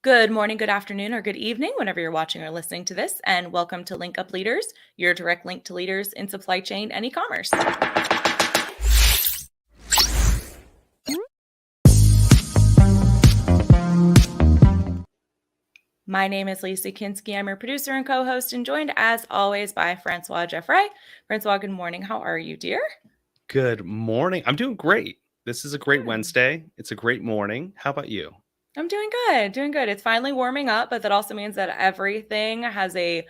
Good morning, good afternoon, or good evening, whenever you're watching or listening to this, and welcome to Link Up Leaders, your direct link to leaders in supply chain and e-commerce. My name is Lisa Kinski. I'm your producer and co-host, and joined as always by Francois Jeffrey. Francois, good morning. How are you, dear? Good morning. I'm doing great. This is a great Wednesday. It's a great morning. How about you? I'm doing good. It's finally warming up, but that also means that everything has a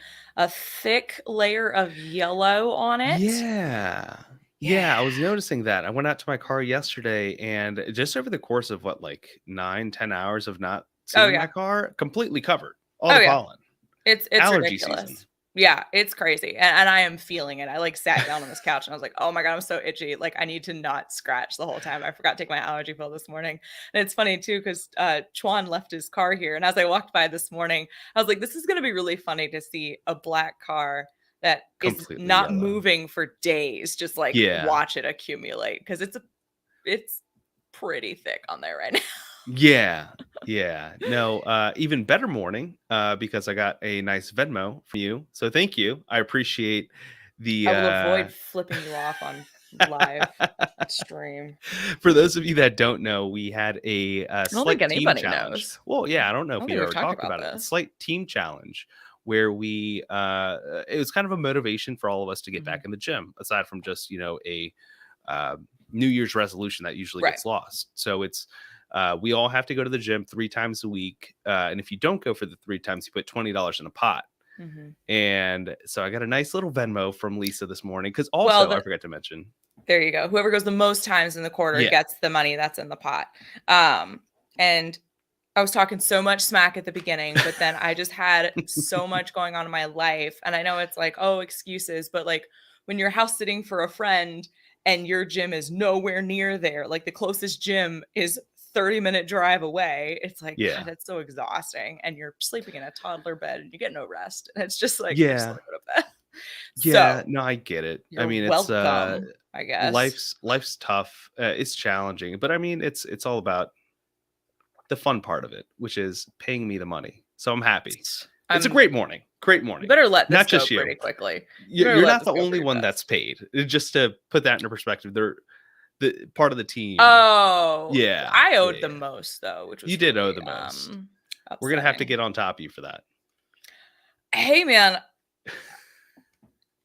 thick layer of yellow on it. Yeah, I was noticing that. I went out to my car yesterday and just over the course of like 9, 10 hours of not Oh seeing my yeah. car, completely covered. All Oh the yeah. pollen. It's Allergy season. ridiculous. Yeah, it's crazy, and I am feeling it. I, like, sat down on this couch, and I was like, "Oh my god, I'm so itchy." Like, I need to not scratch the whole time. I forgot to take my allergy pill this morning, and it's funny too 'cause, Chuan left his car here, and as I walked by this morning, I was like, "This is gonna be really funny to see a black car that is Completely not yellow. moving for days, just, like, Yeah. watch it accumulate because it's pretty thick on there right now." Yeah. Yeah. No, even better morning, because I got a nice Venmo from you. So thank you. I appreciate the I will avoid flipping you off on live stream. For those of you that don't know, we had a, I don't think slight team anybody challenge. knows. Well, yeah, I don't know I if don't we think we've ever talked talked about about it. A this. slight team challenge where it was kind of a motivation for all of us to get Mhm. back in the gym, aside from just, a uh, New Year's resolution that usually Right. gets lost. So we all have to go to the gym 3 times a week. And if you don't go for the 3 times, you put $20 in a pot. Mhm. And so I got a nice little Venmo from Lisa this morning. Because Well, also, I forgot to mention. there you go. Whoever goes the most times in the quarter Yeah. gets the money that's in the pot. And I was talking so much smack at the beginning, but then I just had so much going on in my life. And I know it's like, oh, excuses, but like when you're house sitting for a friend and your gym is nowhere near there, like the closest gym is 30-minute drive away, it's like, God, Yeah. that's so exhausting. And you're sleeping in a toddler bed and you get no rest. And it's just like, I just Yeah. want to go to bed. Yeah, So no, I get it. I you're mean, it's welcome, I guess. life's tough. It's challenging, but I mean, it's all about the fun part of it, which is paying me the money. So I'm happy. It's a I'm great morning. Great You morning. better let this Not go just you. pretty quickly. You better You're let not this the go only pretty one that's fast. paid. Just to put that into perspective, they're the part of the team. Oh, Yeah, I yeah, owed the yeah. most though, which You was did owe really, the most. We're gonna have to upsetting. get on top of you for that. Hey, man,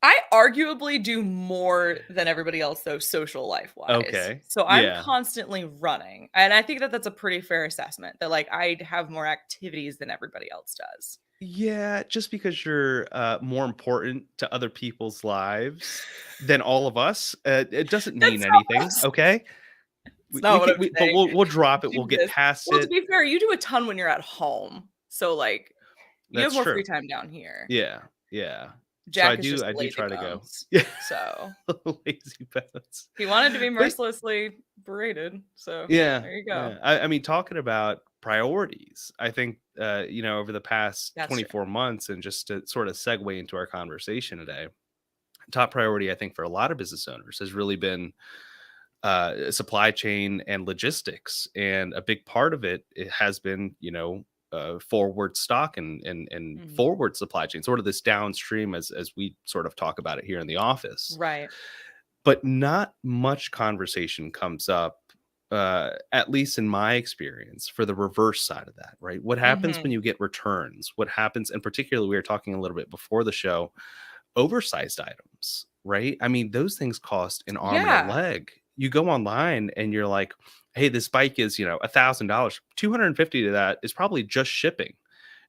I arguably do more than everybody else though, social life-wise. Okay. So I'm Yeah. constantly running, and I think that that's a pretty fair assessment that, like, I have more activities than everybody else does. Yeah, just because you're more important to other people's lives than all of us, it doesn't mean That's not what I'm anything. saying. Okay, It's we not what can, I'm but saying. we'll drop it. We'll Do get this. past Well, to it. be fair, you do a ton when you're at home. So, like, you have That's more free true. time down here. Yeah, yeah. So Jack is just I do lazy try to go. bones. Yeah, So, lazy bones. he wanted to be But mercilessly berated. So, yeah, there you go. yeah. I mean, talking about priorities, I think over the past That's true. 24 months, and just to sort of segue into our conversation today, top priority I think for a lot of business owners has really been supply chain and logistics, and a big part of it has been forward stock and Mhm. forward supply chain, sort of this downstream as we sort of talk about it here in the office. Right. But not much conversation comes up, at least in my experience, for the reverse side of that, right? What happens when Mhm. you get returns? What happens, and particularly we were talking a little bit before the show, oversized items, right? I mean, those things cost an arm and a Yeah. leg. You go online and you're like, hey, this bike is, $1,000. 250 to that is probably just shipping.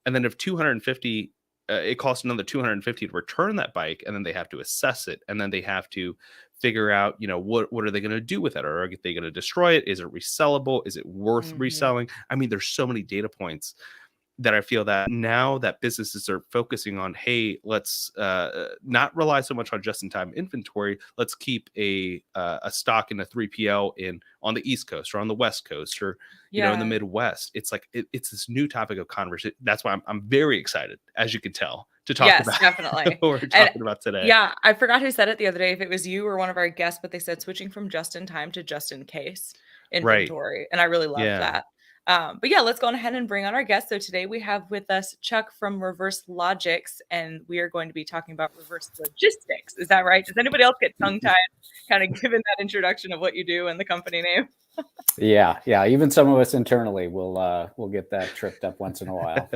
And then if 250, it costs another 250 to return that bike, and then they have to assess it, and then they have to figure out, what are they going to do with it? Or are they going to destroy it? Is it resellable? Is it worth Mhm. reselling? I mean, there's so many data points that I feel that now that businesses are focusing on, hey, let's not rely so much on just-in-time inventory. Let's keep a stock in a 3PL on the East Coast or on the West Coast, or in the Yeah. Midwest. It's like it's this new topic of conversation. That's why I'm very excited, as you can tell, to talk Yes, about definitely. what we're And talking about today. yeah, I forgot who said it the other day, if it was you or one of our guests, but they said switching from just in time to just in case Right? inventory, and I really loved Yeah. that. But yeah, let's go on ahead and bring on our guest. So today we have with us Chuck from ReverseLogix, and we are going to be talking about reverse logistics. Is that right? Does anybody else get tongue-tied kind of given that introduction of what you do and the company name? Yeah. Even some of us internally will get that tripped up once in a while.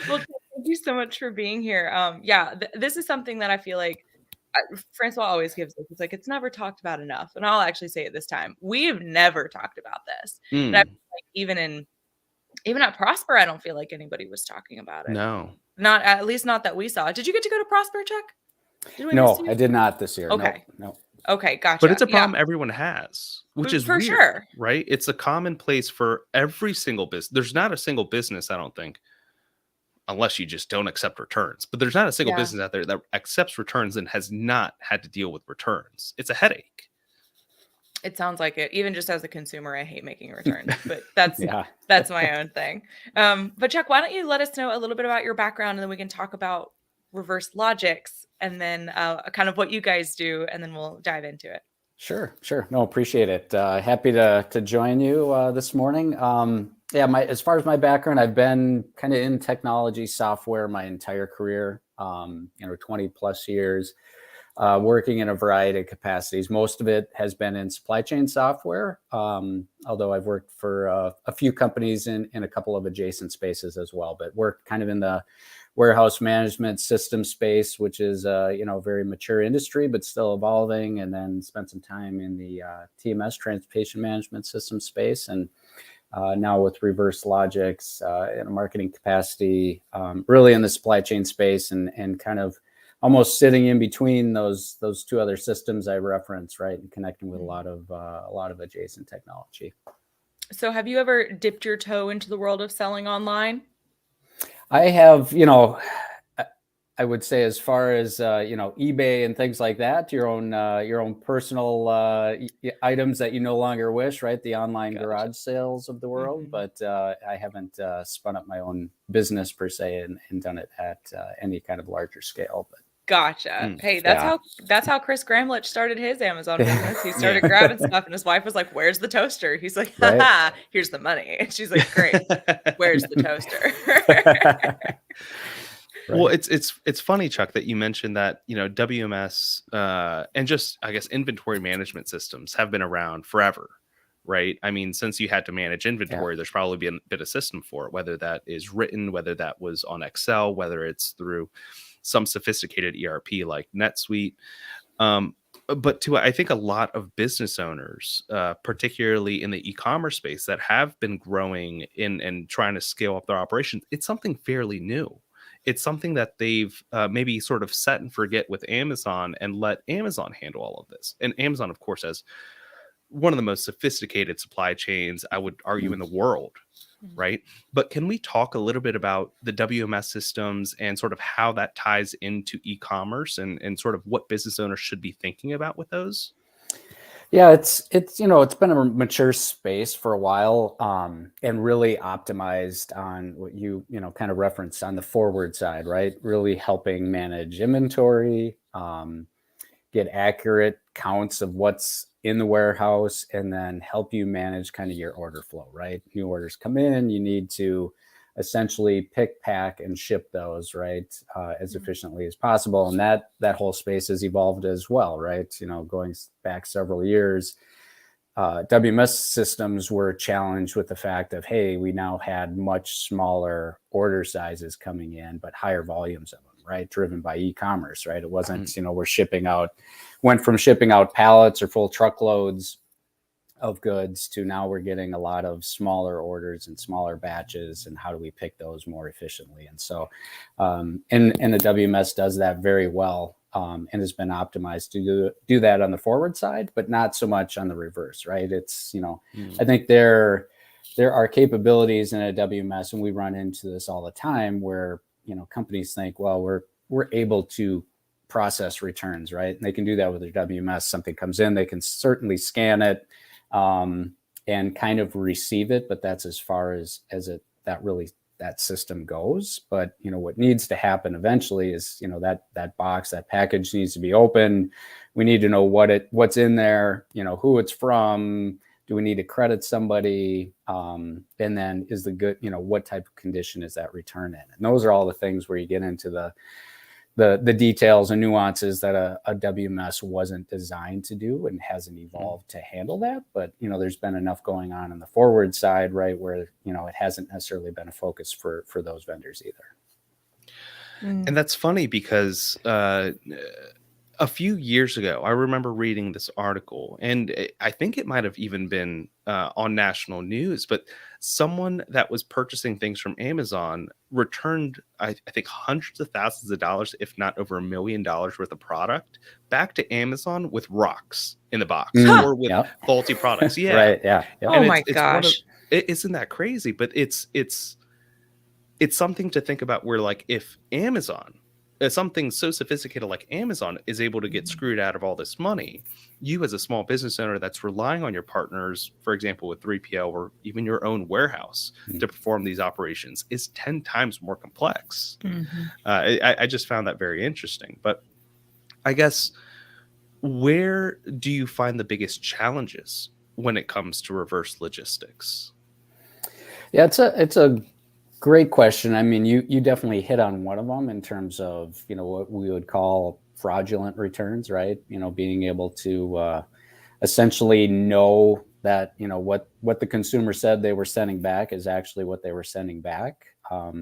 Well, thank you so much for being here. This is something that I feel like Francois always gives us. It's like it's never talked about enough, and I'll actually say it this time. We've never talked about this, and I feel like even at Prosper, I don't feel like anybody was talking about it. No, not at least not that we saw. Did you get to go to Prosper, Chuck? No, I did not this year. Okay. No. Okay, gotcha. But it's a problem everyone has, which is for weird, sure, right? It's a commonplace for every single business. There's not a single business, I don't think, unless you just don't accept returns. But there's not a single business out there that accepts returns and has not had to deal with returns. It's a headache. It sounds like it. Even just as a consumer, I hate making returns, but that's that's my own thing. But Chuck, why don't you let us know a little bit about your background, and then we can talk about ReverseLogix, and then kind of what you guys do, and then we'll dive into it. Sure. No, appreciate it. Happy to join you this morning. As far as my background, I've been kind of in technology software my entire career, 20 plus years, working in a variety of capacities. Most of it has been in supply chain software, although I've worked for a few companies in a couple of adjacent spaces as well, but worked kind of in the warehouse management system space, which is a very mature industry, but still evolving, and then spent some time in the TMS, transportation management system space, and now with ReverseLogix in a marketing capacity, really in the supply chain space, and kind of almost sitting in between those two other systems I referenced, right, and connecting with a lot of adjacent technology. So, have you ever dipped your toe into the world of selling online? I have, I would say, as far as eBay and things like that, your own personal items that you no longer wish, right? The online garage sales of the world, but I haven't spun up my own business per se and done it at any kind of larger scale. But gotcha. Hey, that's how Chris Gramlich started his Amazon business. He started grabbing stuff, and his wife was like, "Where's the toaster?" He's like, "Haha, here's the money." And she's like, "Great, where's the toaster?" Right. Well, it's funny, Chuck, that you mentioned that WMS and just, I guess, inventory management systems have been around forever, right? I mean, since you had to manage inventory, there's probably been a bit of system for it, whether that is written, whether that was on Excel, whether it's through some sophisticated ERP like NetSuite. But to, I think, a lot of business owners, particularly in the e-commerce space, that have been growing and trying to scale up their operations, it's something fairly new. It's something that they've maybe sort of set and forget with Amazon and let Amazon handle all of this. And Amazon, of course, has one of the most sophisticated supply chains, I would argue, in the world, right? But can we talk a little bit about the WMS systems and sort of how that ties into e-commerce and sort of what business owners should be thinking about with those? Yeah, it's been a mature space for a while, and really optimized on what you kind of referenced on the forward side, right? Really helping manage inventory, get accurate counts of what's in the warehouse, and then help you manage kind of your order flow, right? New orders come in, you need to essentially pick, pack, and ship those, right, as efficiently as possible. And that whole space has evolved as well, right? Going back several years, WMS systems were challenged with the fact of, hey, we now had much smaller order sizes coming in, but higher volumes of them, right? Driven by e-commerce, right? It wasn't, went from shipping out pallets or full truckloads of goods to now we're getting a lot of smaller orders and smaller batches, and how do we pick those more efficiently? And so, and the WMS does that very well, and has been optimized to do that on the forward side, but not so much on the reverse, right? It's, I think there are capabilities in a WMS, and we run into this all the time, where, companies think, well, we're able to process returns, right? And they can do that with their WMS. Something comes in, they can certainly scan it, and kind of receive it, but that's as far as that system goes. But what needs to happen eventually is that box, that package needs to be open. We need to know what's in there, who it's from, Do we need to credit somebody? And then is the good, what type of condition is that return in? And those are all the things where you get into the details and nuances that a WMS wasn't designed to do and hasn't evolved to handle that. But, there's been enough going on the forward side, right, where, it hasn't necessarily been a focus for those vendors either. And that's funny because a few years ago, I remember reading this article, and I think it might have even been on national news, but someone that was purchasing things from Amazon returned, I think, hundreds of thousands of dollars, if not over $1 million worth of product back to Amazon with rocks in the box or with faulty products. Yeah. Right. Yeah. Yep. Oh my gosh. Isn't that crazy? But it's something to think about where, like, if Amazon, something so sophisticated like Amazon is able to get screwed out of all this money, you as a small business owner that's relying on your partners, for example, with 3PL or even your own warehouse to perform these operations, is 10 times more complex. I just found that very interesting. But I guess, where do you find the biggest challenges when it comes to reverse logistics? Yeah, it's a great question. I mean, you definitely hit on one of them in terms of, what we would call fraudulent returns, right? Being able to essentially know that, what the consumer said they were sending back is actually what they were sending back.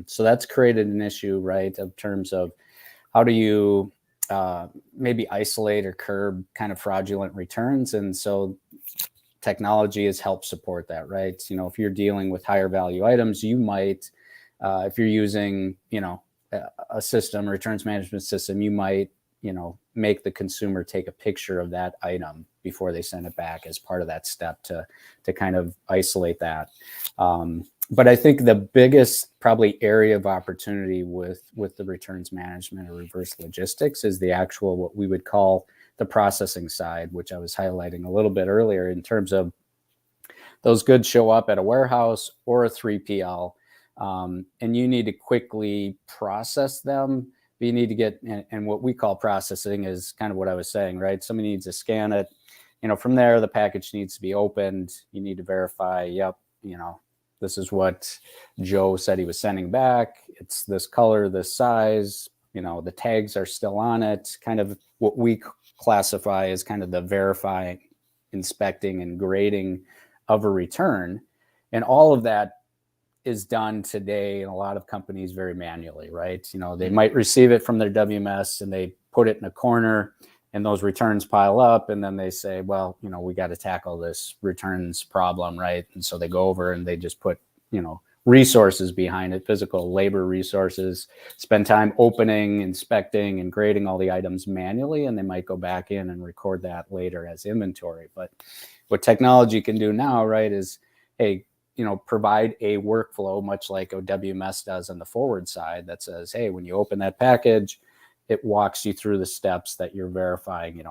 So that's created an issue, right, in terms of how do you maybe isolate or curb kind of fraudulent returns. And so technology has helped support that, right? If you're dealing with higher value items, you might, if you're using, a system, a returns management system, you might, make the consumer take a picture of that item before they send it back as part of that step to kind of isolate that. But I think the biggest probably area of opportunity with the returns management or reverse logistics is the actual, what we would call the processing side, which I was highlighting a little bit earlier, in terms of those goods show up at a warehouse or a 3PL. And you need to quickly process them. But you need to get, and what we call processing is kind of what I was saying, right? Somebody needs to scan it. From there, the package needs to be opened. You need to verify, yep, this is what Joe said he was sending back. It's this color, this size, the tags are still on it. Kind of what we classify as kind of the verifying, inspecting, and grading of a return. And all of that is done today in a lot of companies very manually, right? They might receive it from their WMS and they put it in a corner and those returns pile up, and then they say, well, we got to tackle this returns problem, right? And so they go over and they just put, resources behind it, physical labor resources, spend time opening, inspecting, and grading all the items manually, and they might go back in and record that later as inventory. But what technology can do now, right, is, hey, provide a workflow much like a WMS does on the forward side that says, hey, when you open that package, it walks you through the steps that you're verifying.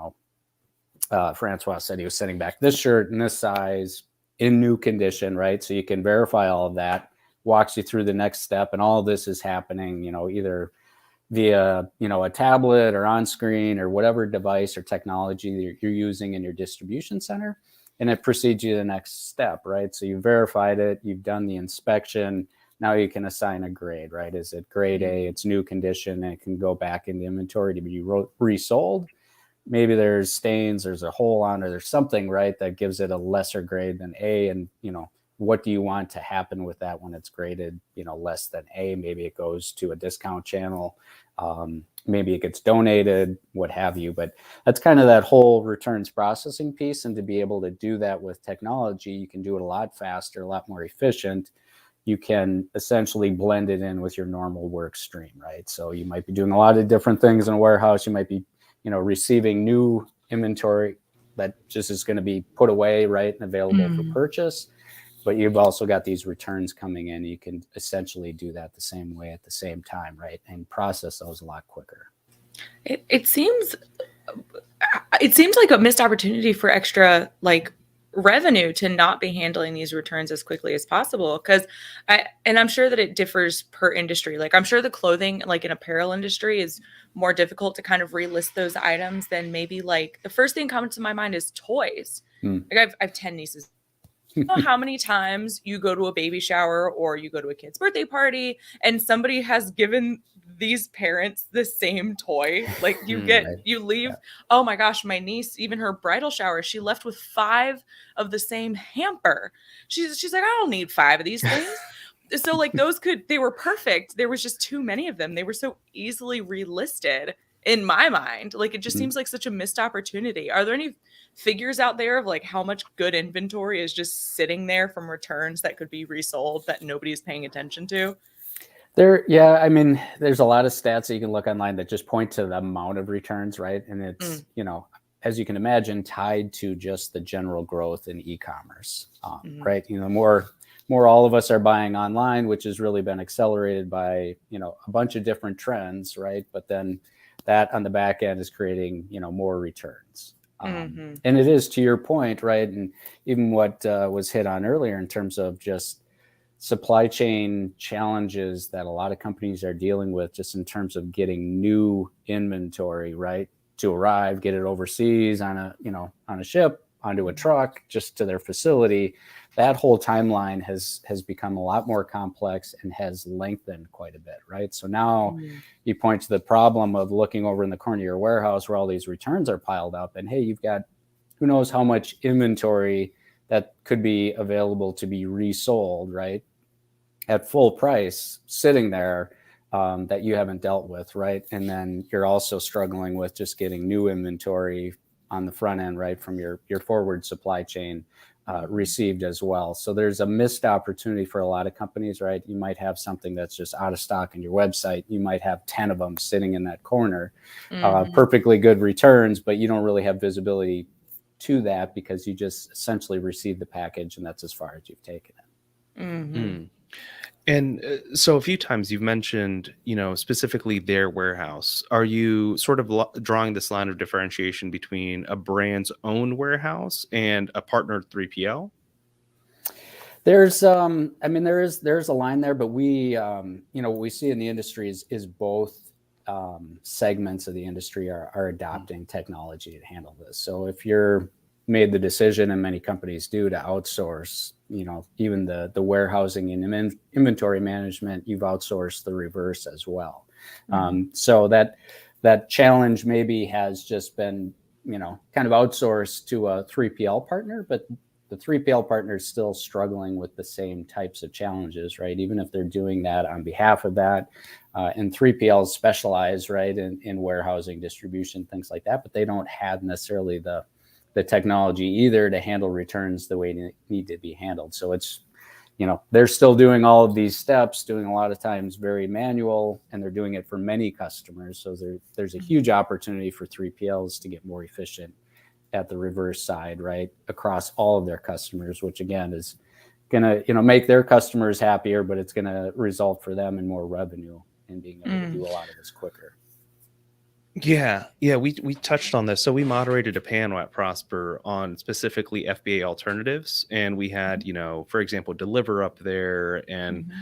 Francois said he was sending back this shirt in this size in new condition, right? So you can verify all of that, walks you through the next step, and all of this is happening, either via, a tablet or on screen or whatever device or technology you're using in your distribution center. And it proceeds you to the next step, right? So you verified it, you've done the inspection. Now you can assign a grade, right? Is it grade A? It's new condition, and it can go back into inventory to be resold. Maybe there's stains, there's a hole on it, there's something, right, that gives it a lesser grade than A. And, what do you want to happen with that when it's graded, less than A? Maybe it goes to a discount channel. Maybe it gets donated, what have you. But that's kind of that whole returns processing piece. And to be able to do that with technology, you can do it a lot faster, a lot more efficient. You can essentially blend it in with your normal work stream, right? So you might be doing a lot of different things in a warehouse. You might be, receiving new inventory that just is going to be put away, right, and available for purchase. But you've also got these returns coming in. You can essentially do that the same way at the same time, right, and process those a lot quicker. It seems like a missed opportunity for extra revenue to not be handling these returns as quickly as possible. Because I'm sure that it differs per industry. I'm sure the clothing, and apparel industry, is more difficult to kind of relist those items than maybe the first thing comes to my mind is toys. I have 10 nieces know how many times you go to a baby shower or you go to a kid's birthday party and somebody has given these parents the same toy? Like you leave. Yeah. Oh my gosh, my niece, even her bridal shower, she left with 5 of the same hamper. She's like, I don't need 5 of these things. So like they were perfect. There was just too many of them. They were so easily relisted in my mind. Like, it just seems like such a missed opportunity. Are there any figures out there of like how much good inventory is just sitting there from returns that could be resold that nobody's paying attention to? I mean, there's a lot of stats that you can look online that just point to the amount of returns, right? And it's, as you can imagine, tied to just the general growth in e-commerce, right? More all of us are buying online, which has really been accelerated by, a bunch of different trends, right? But then that on the back end is creating, more returns. And it is, to your point, right? And even what was hit on earlier in terms of just supply chain challenges that a lot of companies are dealing with, just in terms of getting new inventory, right, to arrive, get it overseas on a ship, onto a truck, just to their facility. That whole timeline has become a lot more complex and has lengthened quite a bit, right? So now you point to the problem of looking over in the corner of your warehouse where all these returns are piled up, and hey, you've got who knows how much inventory that could be available to be resold, right, at full price, sitting there, that you haven't dealt with, right? And then you're also struggling with just getting new inventory on the front end, right, from your forward supply chain received as well. So there's a missed opportunity for a lot of companies, right? You might have something that's just out of stock on your website. You might have 10 of them sitting in that corner, perfectly good returns, but you don't really have visibility to that because you just essentially received the package and that's as far as you've taken it. And so a few times you've mentioned, specifically their warehouse. Are you sort of drawing this line of differentiation between a brand's own warehouse and a partnered 3PL? There's, there's a line there, but we, what we see in the industry is both segments of the industry are adopting technology to handle this. So if you're made the decision, and many companies do, to outsource, even the warehousing and inventory management, you've outsourced the reverse as well. So that challenge maybe has just been, kind of outsourced to a 3PL partner, but the 3PL partner is still struggling with the same types of challenges, right? Even if they're doing that on behalf of that, and 3PLs specialize, right, in warehousing, distribution, things like that, but they don't have necessarily the technology either to handle returns the way they need to be handled. So it's, they're still doing all of these steps, doing a lot of times very manual, and they're doing it for many customers. So there's a huge opportunity for 3PLs to get more efficient at the reverse side, right, across all of their customers, which again is going to, make their customers happier, but it's going to result for them in more revenue and being able to do a lot of this quicker. Yeah, we touched on this. So we moderated a panel at Prosper on specifically FBA alternatives, and we had, for example, Deliver up there, and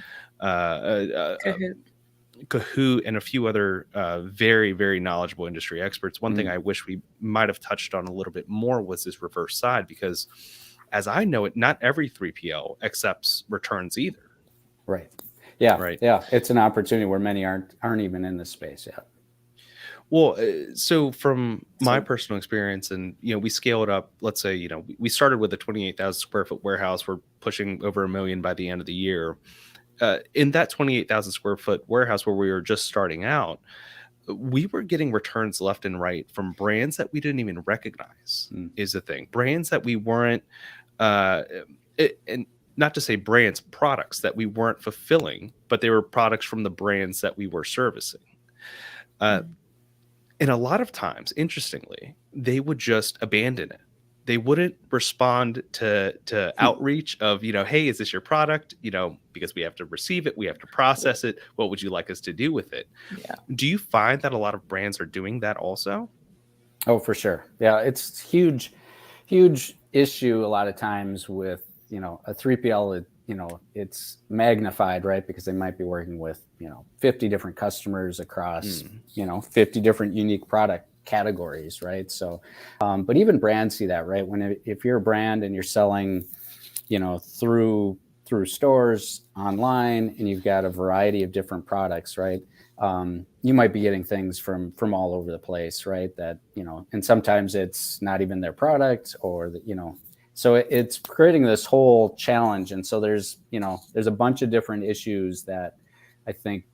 Kahoot, and a few other very, very knowledgeable industry experts. One thing I wish we might have touched on a little bit more was this reverse side, because as I know it, not every 3PL accepts returns either. Right. Yeah. Right. Yeah. It's an opportunity where many aren't even in this space yet. Well, so from my personal experience, and, we scaled up, let's say, we started with a 28,000 square foot warehouse. We're pushing over 1 million by the end of the year. In that 28,000 square foot warehouse where we were just starting out, we were getting returns left and right from brands that we didn't even recognize is the thing. Brands that we weren't, and not to say brands, products that we weren't fulfilling, but they were products from the brands that we were servicing. And a lot of times, interestingly, they would just abandon it. They wouldn't respond to outreach of, hey, is this your product? Because we have to receive it, we have to process it. What would you like us to do with it? Yeah. Do you find that a lot of brands are doing that also? Oh, for sure. Yeah, it's huge issue a lot of times with, a 3PL. It's magnified, right? Because they might be working with, 50 different customers across, 50 different unique product categories, right? So, but even brands see that, right? If you're a brand and you're selling, through stores, online, and you've got a variety of different products, right? You might be getting things from all over the place, right? That, and sometimes it's not even their product, or so it's creating this whole challenge. And so there's a bunch of different issues that I think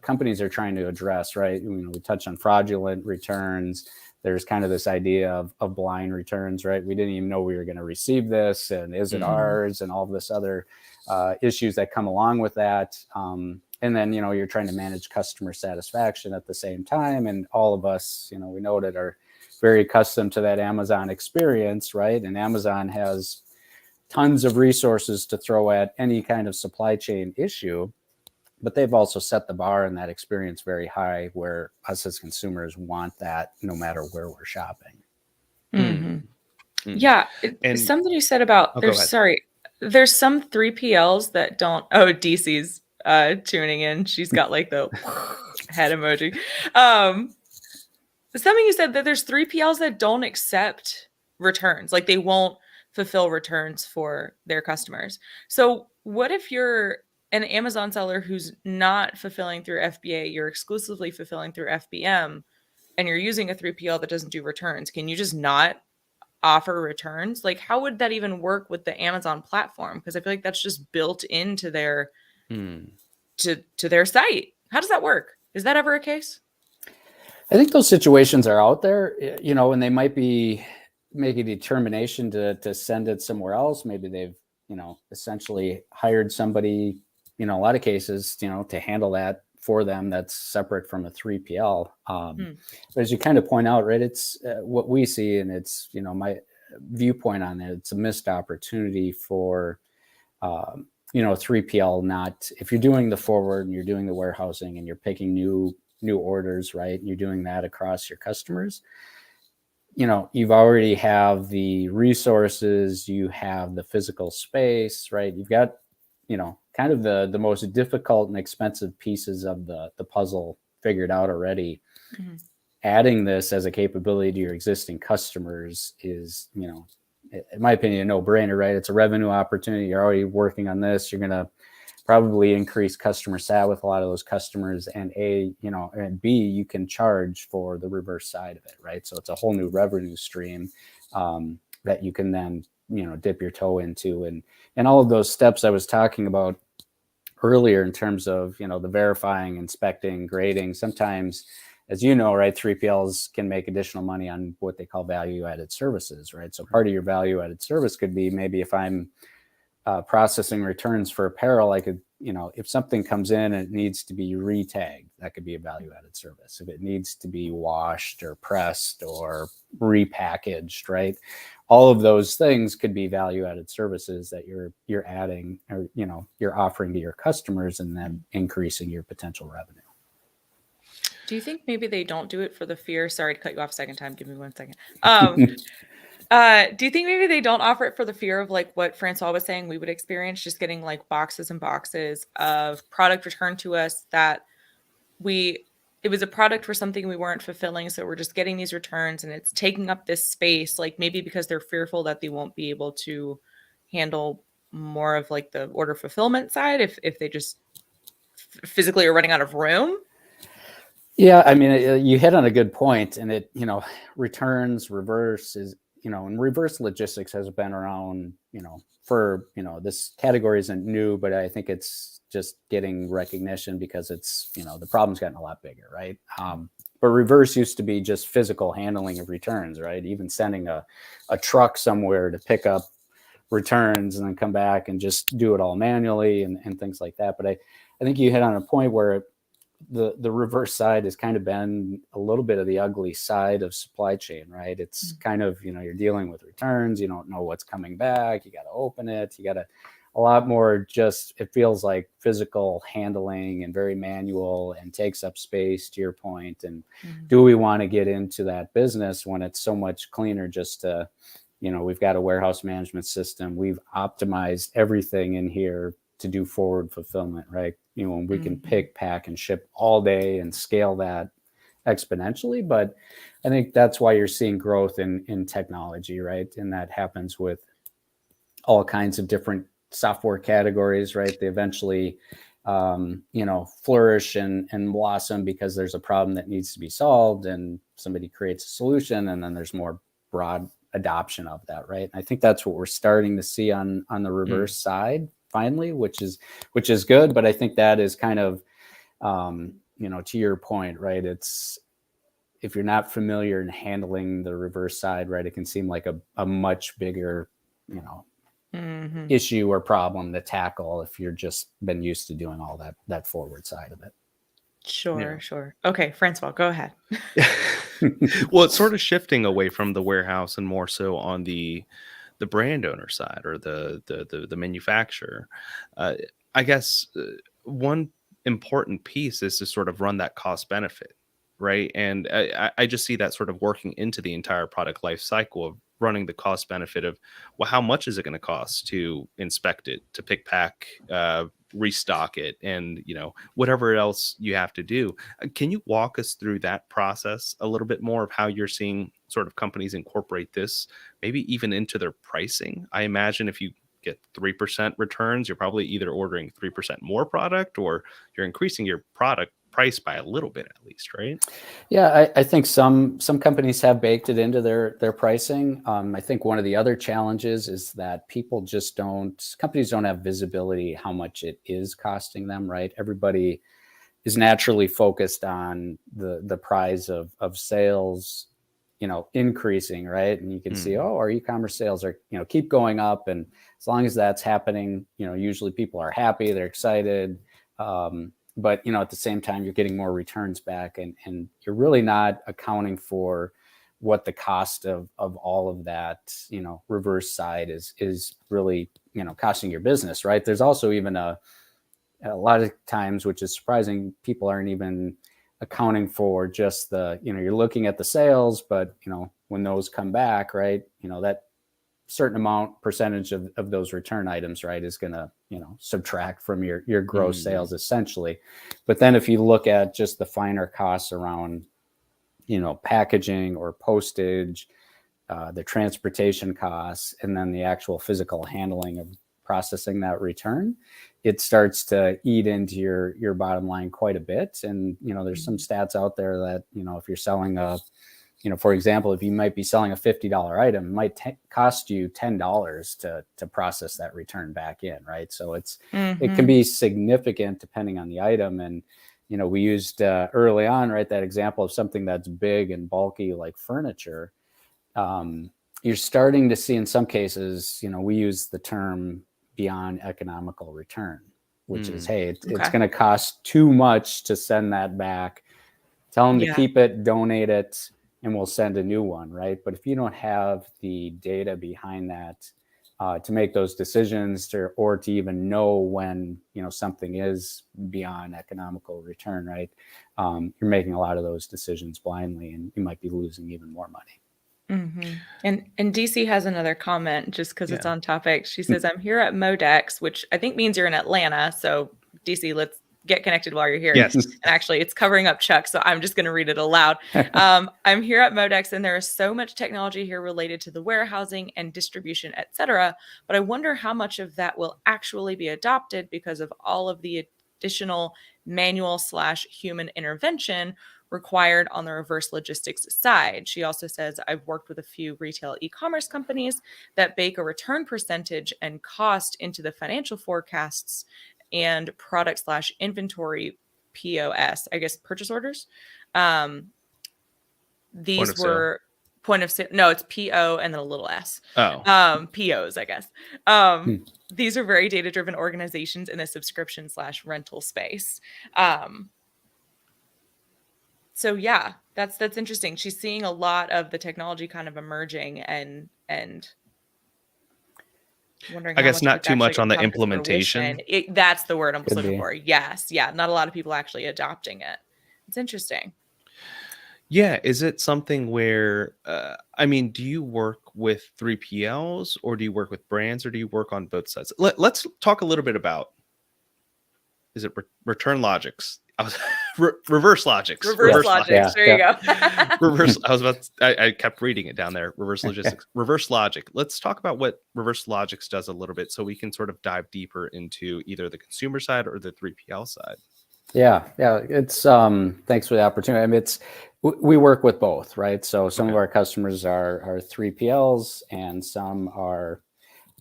companies are trying to address, right? We touched on fraudulent returns. There's kind of this idea of blind returns, right? We didn't even know we were going to receive this, and is it ours, and all of this other issues that come along with that. And then, you're trying to manage customer satisfaction at the same time. And all of us, we noted, are very accustomed to that Amazon experience, right? And Amazon has tons of resources to throw at any kind of supply chain issue, but they've also set the bar in that experience very high, where us as consumers want that no matter where we're shopping. Yeah. And something you said about, there's some 3PLs that don't, DC's tuning in. She's got like the head emoji. Something you said, that there's 3PLs that don't accept returns. Like, they won't fulfill returns for their customers. So what if you're an Amazon seller who's not fulfilling through FBA, you're exclusively fulfilling through FBM, and you're using a 3PL that doesn't do returns? Can you just not offer returns? Like, how would that even work with the Amazon platform? Because I feel like that's just built into their to their site. How does that work? Is that ever a case? I think those situations are out there, and they might be making a determination to send it somewhere else. Maybe they've, essentially hired somebody, a lot of cases, to handle that for them, that's separate from a 3PL. But as you kind of point out, right, it's what we see, and it's, my viewpoint on it, it's a missed opportunity for, 3PL. Not, if you're doing the forward and you're doing the warehousing and you're picking new orders, right, and you're doing that across your customers, you've already have the resources, you have the physical space, right? You've got, kind of the most difficult and expensive pieces of the puzzle figured out already. Adding this as a capability to your existing customers is, in my opinion, a no-brainer, right? It's a revenue opportunity. You're already working on this. You're going to probably increase customer sat with a lot of those customers, and and B, you can charge for the reverse side of it, right? So it's a whole new revenue stream that you can then, dip your toe into, and all of those steps I was talking about earlier in terms of, the verifying, inspecting, grading. Sometimes, as you know, right, 3PLs can make additional money on what they call value-added services, right? So part of your value-added service could be, maybe if I'm processing returns for apparel, I could, if something comes in and it needs to be re-tagged, that could be a value-added service. If it needs to be washed or pressed or repackaged, right? All of those things could be value-added services that you're adding, or you're offering to your customers, and then increasing your potential revenue. Do you think maybe they don't do it for the fear? Sorry to cut you off a second time. Give me 1 second. Do you think maybe they don't offer it for the fear of, like, what Francois was saying we would experience, just getting like boxes and boxes of product returned to us that it was a product for something we weren't fulfilling, so we're just getting these returns and it's taking up this space, like maybe because they're fearful that they won't be able to handle more of like the order fulfillment side if they just physically are running out of room? Yeah, I mean, you hit on a good point, and it, returns, reverse is, and reverse logistics has been around, for, this category isn't new, but I think it's just getting recognition because it's, the problem's gotten a lot bigger, right? But reverse used to be just physical handling of returns, right? Even sending a truck somewhere to pick up returns and then come back and just do it all manually and things like that. But I think you hit on a point where the reverse side has kind of been a little bit of the ugly side of supply chain, right? It's kind of, you're dealing with returns, you don't know what's coming back, you got to open it, you got to, a lot more just, it feels like physical handling and very manual and takes up space, to your point. And do we want to get into that business when it's so much cleaner just to, we've got a warehouse management system, we've optimized everything in here to do forward fulfillment, right? And we can pick, pack, and ship all day and scale that exponentially. But I think that's why you're seeing growth in technology, right? And that happens with all kinds of different software categories, right? They eventually, flourish and blossom because there's a problem that needs to be solved and somebody creates a solution, and then there's more broad adoption of that, right? I think that's what we're starting to see on the reverse side finally, which is good. But I think that is kind of, to your point, right? It's, if you're not familiar in handling the reverse side, right, it can seem like a much bigger, issue or problem to tackle if you're just been used to doing all that forward side of it. Sure. Okay, Francois, go ahead. Well, it's sort of shifting away from the warehouse and more so on the brand owner side, or the manufacturer. I guess one important piece is to sort of run that cost benefit, right? And I just see that sort of working into the entire product life cycle of running the cost benefit of, well, how much is it going to cost to inspect it, to pick, pack, restock it, and whatever else you have to do. Can you walk us through that process a little bit more of how you're seeing sort of companies incorporate this, maybe even into their pricing? I imagine if you get 3% returns, you're probably either ordering 3% more product, or you're increasing your product price by a little bit at least, right? Yeah, I think some companies have baked it into their pricing. I think one of the other challenges is that companies don't have visibility how much it is costing them, right? Everybody is naturally focused on the price of sales, increasing, right? And you can see, our e-commerce sales are, keep going up. And as long as that's happening, usually people are happy, they're excited. But, at the same time, you're getting more returns back, and you're really not accounting for what the cost of all of that, reverse side is really, costing your business, right? There's also even a lot of times, which is surprising, people aren't even accounting for just you're looking at the sales, but, when those come back, right, that certain percentage of those return items, right, is going to, subtract from your gross sales essentially. But then if you look at just the finer costs around, packaging or postage, the transportation costs, and then the actual physical handling of processing that return, it starts to eat into your bottom line quite a bit. And, there's some stats out there that, if you're selling for example, if you might be selling a $50 item, it might cost you $10 to process that return back in, right? So it can be significant depending on the item. And, we used early on, right, that example of something that's big and bulky like furniture. You're starting to see in some cases, we use the term beyond economical return, which is, hey, it's going to cost too much to send that back. Tell them to keep it, donate it, and we'll send a new one, right? But if you don't have the data behind that to make those decisions, or to even know when something is beyond economical return, right? You're making a lot of those decisions blindly, and you might be losing even more money. And DC has another comment just because it's on topic. She says, "I'm here at Modex," which I think means you're in Atlanta. So DC, let's get connected while you're here. Yes. And actually, it's covering up Chuck, so I'm just going to read it aloud. I'm here at Modex, and there is so much technology here related to the warehousing and distribution, etc. But I wonder how much of that will actually be adopted because of all of the additional manual/human intervention required on the reverse logistics side. She also says, I've worked with a few retail e-commerce companies that bake a return percentage and cost into the financial forecasts and product/inventory POS, I guess purchase orders. These were point of sale. No, it's PO and then a little s. POs, I guess. These are very data-driven organizations in the subscription/rental space. So yeah, that's interesting. She's seeing a lot of the technology kind of emerging and wondering. I guess not too much on the implementation. That's the word I'm looking for. Yes, yeah, not a lot of people actually adopting it. It's interesting. Yeah, is it something where do you work with 3PLs, or do you work with brands, or do you work on both sides? Let's talk a little bit about, is it ReverseLogix? ReverseLogix. ReverseLogix. Yeah, There you go. I kept reading it down there. ReverseLogix. ReverseLogix. Let's talk about what ReverseLogix does a little bit, so we can sort of dive deeper into either the consumer side or the 3PL side. Yeah. It's thanks for the opportunity. I mean, we work with both, right? So some of our customers are 3PLs, and some are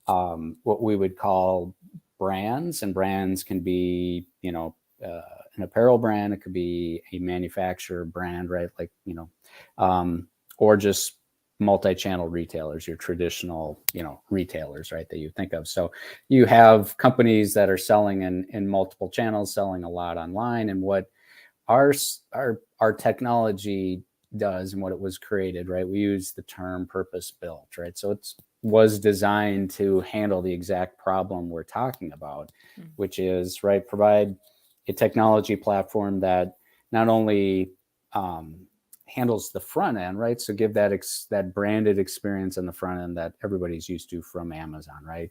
what we would call brands, and brands can be, an apparel brand, it could be a manufacturer brand, right? Like, or just multi-channel retailers, your traditional, retailers, right, that you think of. So you have companies that are selling in multiple channels, selling a lot online. And what our technology does, and what it was created, right? We use the term purpose built, right? So it was designed to handle the exact problem we're talking about, which is, right, provide a technology platform that not only handles the front end, right? So give that branded experience on the front end that everybody's used to from Amazon, right?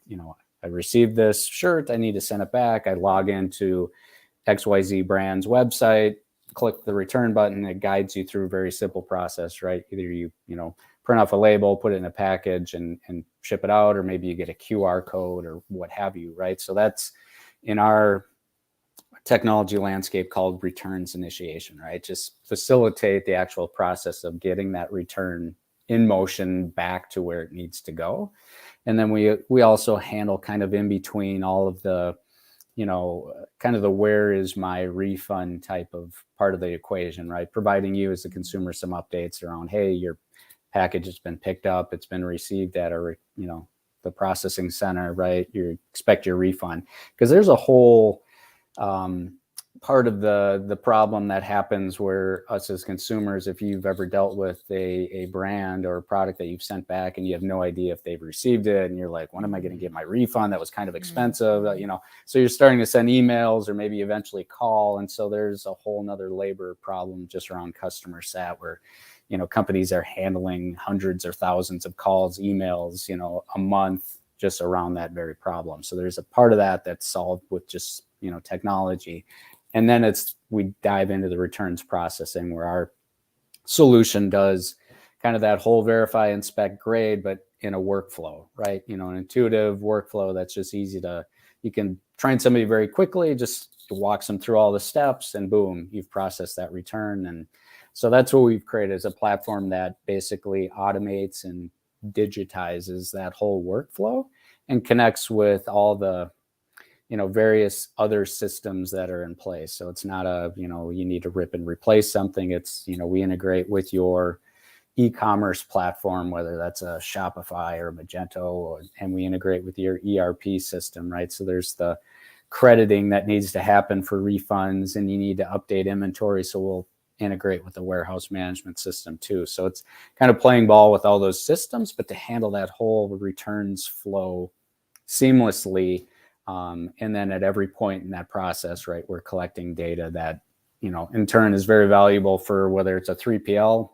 I received this shirt, I need to send it back. I log into XYZ brand's website, click the return button, it guides you through a very simple process, right? Either you print off a label, put it in a package and ship it out, or maybe you get a QR code or what have you, right? So that's in our technology landscape called returns initiation, right? Just facilitate the actual process of getting that return in motion back to where it needs to go. And then we also handle kind of in between all of the, kind of the where is my refund type of part of the equation, right? Providing you as a consumer some updates around, hey, your package has been picked up, it's been received at the processing center, right? You expect your refund. Because there's a whole part of the problem that happens where us as consumers, if you've ever dealt with a brand or a product that you've sent back and you have no idea if they've received it, and you're like, when am I going to get my refund? That was kind of expensive, so you're starting to send emails or maybe eventually call. And so there's a whole nother labor problem just around customer sat where, companies are handling hundreds or thousands of calls, emails, a month just around that very problem. So there's a part of that that's solved with just technology. And then we dive into the returns processing, where our solution does kind of that whole verify, inspect, grade, but in a workflow, right? An intuitive workflow that's just you can train somebody very quickly, just walks them through all the steps, and boom, you've processed that return. And so that's what we've created, is a platform that basically automates and digitizes that whole workflow and connects with all the various other systems that are in place. So it's not you need to rip and replace something. It's, we integrate with your e-commerce platform, whether that's a Shopify or Magento, and we integrate with your ERP system, right? So there's the crediting that needs to happen for refunds, and you need to update inventory. So we'll integrate with the warehouse management system too. So it's kind of playing ball with all those systems, but to handle that whole returns flow seamlessly. And then at every point in that process, right, we're collecting data that, in turn is very valuable for whether it's a 3PL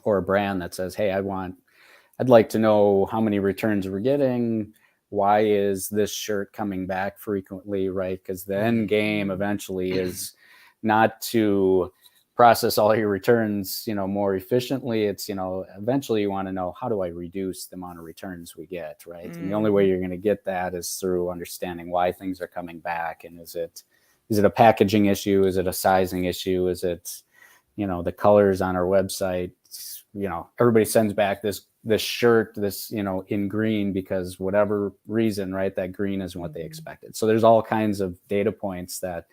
or a brand that says, hey, I'd like to know how many returns we're getting. Why is this shirt coming back frequently, right? Because the end game eventually is not to process all your returns, more efficiently. It's, eventually you want to know, how do I reduce the amount of returns we get, right? And the only way you're going to get that is through understanding why things are coming back. And is it a packaging issue? Is it a sizing issue? Is it, the colors on our website? Everybody sends back this shirt, in green, because whatever reason, right, that green isn't what they expected. So there's all kinds of data points that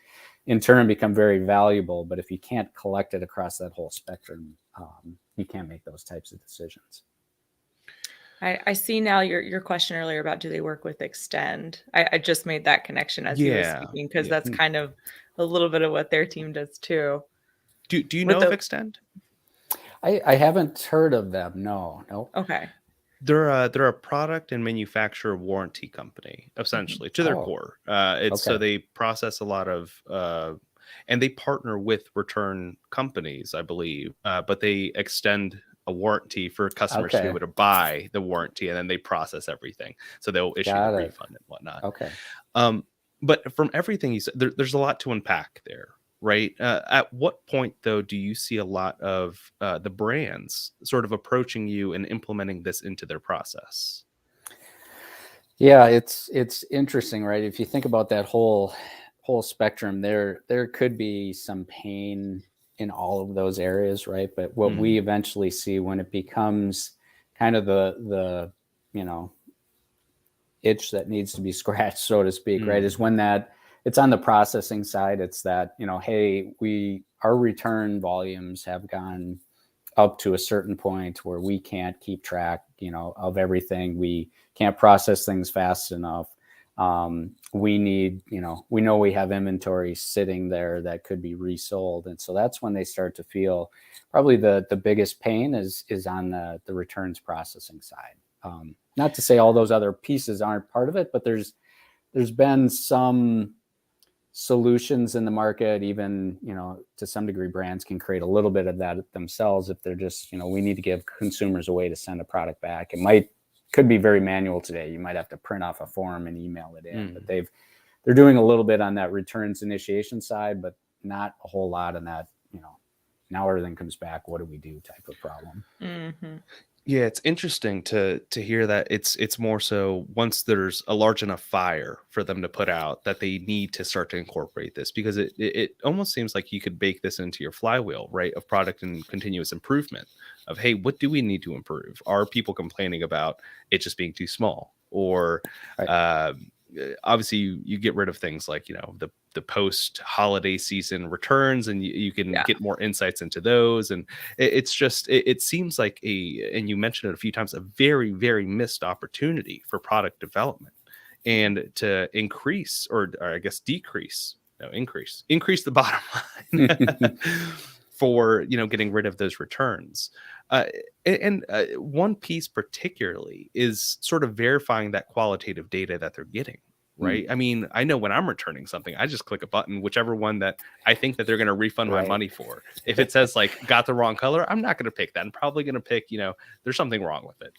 in turn become very valuable. But if you can't collect it across that whole spectrum, you can't make those types of decisions. I see now your question earlier about, do they work with Extend? I just made that connection as you were speaking, because that's kind of a little bit of what their team does too. Do you know of Extend? I haven't heard of them. No. Okay. They're a product and manufacturer warranty company, essentially, to their core. So they process a lot of, and they partner with return companies, I believe, but they extend a warranty for customers to be able to buy the warranty, and then they process everything. So they'll issue the refund and whatnot. Okay. But from everything you said, there's a lot to unpack there. right? At what point, though, do you see a lot of the brands sort of approaching you and implementing this into their process? Yeah, it's interesting, right? If you think about that whole spectrum, there could be some pain in all of those areas, right? But what we eventually see when it becomes kind of the you know, itch that needs to be scratched, so to speak, right, is when that it's on the processing side. It's that, you know, hey, our return volumes have gone up to a certain point where we can't keep track, you know, of everything. We can't process things fast enough. We need, you know, we know we have inventory sitting there that could be resold. And so that's when they start to feel probably the biggest pain is on the returns processing side. Not to say all those other pieces aren't part of it, but there's been some solutions in the market. Even, you know, to some degree, brands can create a little bit of that themselves if they're just, you know, we need to give consumers a way to send a product back. Could be very manual today. You might have to print off a form and email it in, but they're doing a little bit on that returns initiation side, but not a whole lot on that, you know, now everything comes back, what do we do type of problem. Yeah, it's interesting to hear that it's more so once there's a large enough fire for them to put out that they need to start to incorporate this, because it almost seems like you could bake this into your flywheel, right, of product and continuous improvement of, hey, what do we need to improve? Are people complaining about it just being too small? Or obviously you get rid of things like, you know, the post holiday season returns, and you can get more insights into those. And it's just, it seems like and you mentioned it a few times, a very, very missed opportunity for product development, and to increase, or I guess increase the bottom line for, you know, getting rid of those returns. And one piece particularly is sort of verifying that qualitative data that they're getting, right? I mean, I know when I'm returning something, I just click a button, whichever one that I think that they're going to refund my money for. If it says like got the wrong color, I'm not going to pick that. I'm probably going to pick, you know, there's something wrong with it.